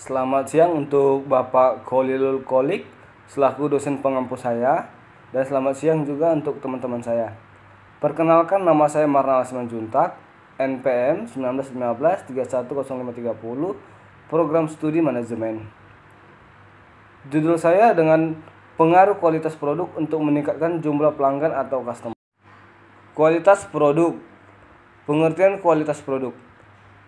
Selamat siang untuk Bapak Kholilul Kholik selaku dosen pengampu saya, dan selamat siang juga untuk teman-teman saya. Perkenalkan, nama saya Marnal Simanjuntak, NPM 1915-310530, Program Studi Manajemen. Judul saya dengan pengaruh kualitas produk untuk meningkatkan jumlah pelanggan atau customer. Kualitas produk. Pengertian kualitas produk.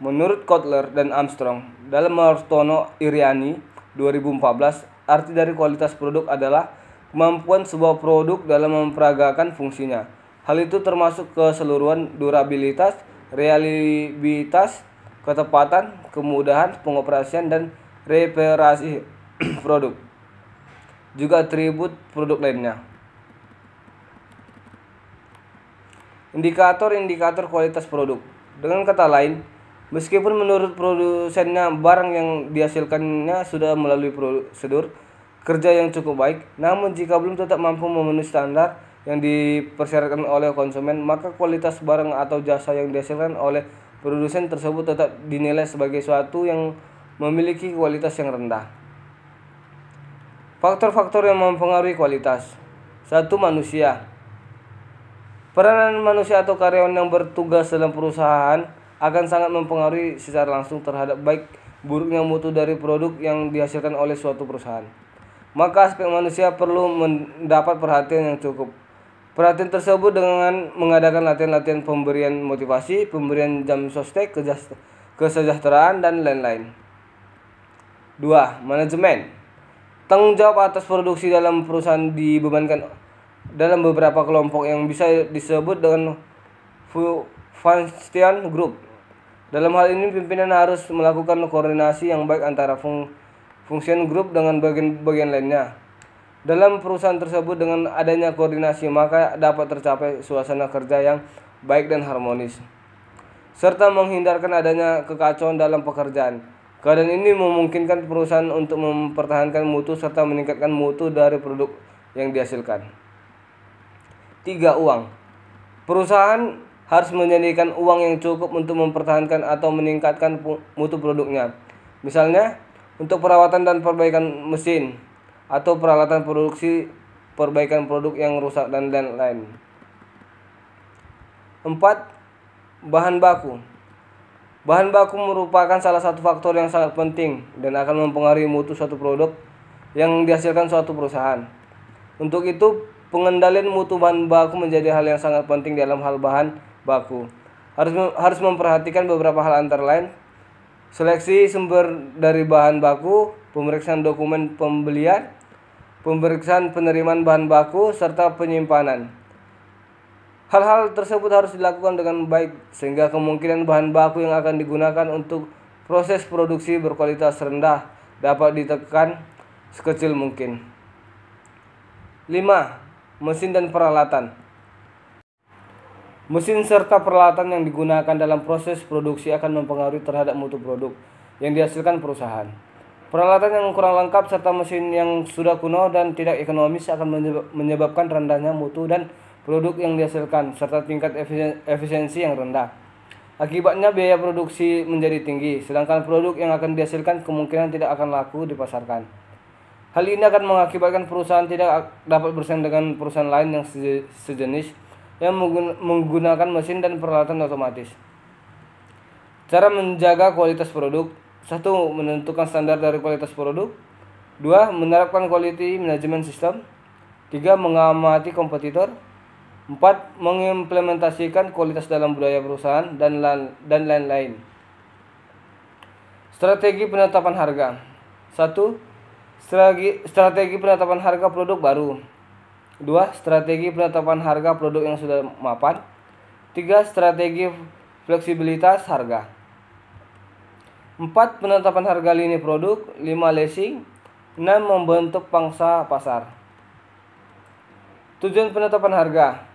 Menurut Kotler dan Armstrong, dalam Martono Iriani 2014, arti dari kualitas produk adalah kemampuan sebuah produk dalam memperagakan fungsinya. Hal itu termasuk keseluruhan durabilitas, reliabilitas, ketepatan, kemudahan pengoperasian, dan reparasi produk. Juga atribut produk lainnya. Indikator-indikator kualitas produk. Dengan kata lain, meskipun menurut produsennya barang yang dihasilkannya sudah melalui prosedur kerja yang cukup baik, namun jika belum tetap mampu memenuhi standar yang dipersyaratkan oleh konsumen, maka kualitas barang atau jasa yang dihasilkan oleh produsen tersebut tetap dinilai sebagai suatu yang memiliki kualitas yang rendah. Faktor-faktor yang mempengaruhi kualitas. 1. Manusia. Peranan manusia atau karyawan yang bertugas dalam perusahaan akan sangat mempengaruhi secara langsung terhadap baik buruknya mutu dari produk yang dihasilkan oleh suatu perusahaan. Maka aspek manusia perlu mendapat perhatian yang cukup. Perhatian tersebut dengan mengadakan latihan-latihan pemberian motivasi, pemberian jam sostek, kesejahteraan, dan lain-lain. 2. Manajemen. Tanggung jawab atas produksi dalam perusahaan dibebankan dalam beberapa kelompok yang bisa disebut dengan function group. Dalam hal ini, pimpinan harus melakukan koordinasi yang baik antara function group dengan bagian-bagian lainnya. Dalam perusahaan tersebut, dengan adanya koordinasi, maka dapat tercapai suasana kerja yang baik dan harmonis, serta menghindarkan adanya kekacauan dalam pekerjaan. Keadaan ini memungkinkan perusahaan untuk mempertahankan mutu serta meningkatkan mutu dari produk yang dihasilkan. 3. Uang. Perusahaan harus menyediakan uang yang cukup untuk mempertahankan atau meningkatkan mutu produknya. Misalnya, untuk perawatan dan perbaikan mesin, atau peralatan produksi, perbaikan produk yang rusak, dan lain-lain. 4. Bahan baku. Bahan baku merupakan salah satu faktor yang sangat penting dan akan mempengaruhi mutu suatu produk yang dihasilkan suatu perusahaan. Untuk itu, pengendalian mutu bahan baku menjadi hal yang sangat penting dalam hal bahan baku. Harus memperhatikan beberapa hal antara lain: seleksi sumber dari bahan baku, pemeriksaan dokumen pembelian, pemeriksaan penerimaan bahan baku, serta penyimpanan. Hal-hal tersebut harus dilakukan dengan baik sehingga kemungkinan bahan baku yang akan digunakan untuk proses produksi berkualitas rendah dapat ditekan sekecil mungkin. 5. Mesin dan peralatan. Mesin serta peralatan yang digunakan dalam proses produksi akan mempengaruhi terhadap mutu produk yang dihasilkan perusahaan. Peralatan yang kurang lengkap serta mesin yang sudah kuno dan tidak ekonomis akan menyebabkan rendahnya mutu dan produk yang dihasilkan serta tingkat efisiensi yang rendah. Akibatnya biaya produksi menjadi tinggi, sedangkan produk yang akan dihasilkan kemungkinan tidak akan laku dipasarkan. Hal ini akan mengakibatkan perusahaan tidak dapat bersaing dengan perusahaan lain yang sejenis yang menggunakan mesin dan peralatan otomatis. Cara menjaga kualitas produk. 1. Menentukan standar dari kualitas produk. 2. Menerapkan quality management system. 3. Mengamati kompetitor. 4. Mengimplementasikan kualitas dalam budaya perusahaan, dan lain-lain. Strategi penetapan harga. 1. Strategi penetapan harga produk baru. 2. Strategi penetapan harga produk yang sudah mapan. 3. Strategi fleksibilitas harga. 4. Penetapan harga lini produk. 5. Leasing. 6. Membentuk pangsa pasar. Tujuan penetapan harga.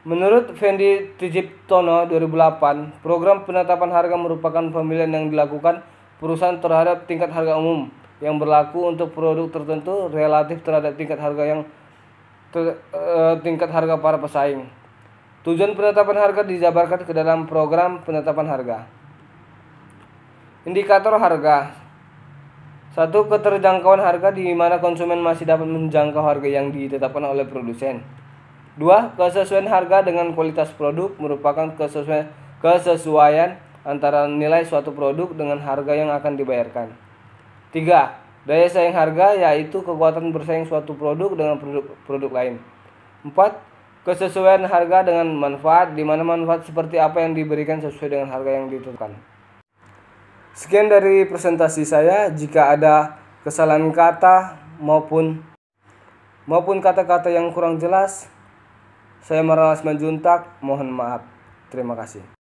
Menurut Fendi Tjiptono 2008, program penetapan harga merupakan pemilihan yang dilakukan perusahaan terhadap tingkat harga umum yang berlaku untuk produk tertentu relatif terhadap tingkat harga para pesaing. Tujuan penetapan harga dijabarkan ke dalam program penetapan harga. Indikator harga. 1. Keterjangkauan harga di mana konsumen masih dapat menjangkau harga yang ditetapkan oleh produsen. 2. Kesesuaian harga dengan kualitas produk merupakan kesesuaian antara nilai suatu produk dengan harga yang akan dibayarkan. 3. Daya saing harga, yaitu kekuatan bersaing suatu produk dengan produk lain. 4. Kesesuaian harga dengan manfaat, di mana manfaat seperti apa yang diberikan sesuai dengan harga yang ditetapkan. Sekian dari presentasi saya. Jika ada kesalahan kata maupun kata-kata yang kurang jelas, saya Marwan Asman Juntak, mohon maaf. Terima kasih.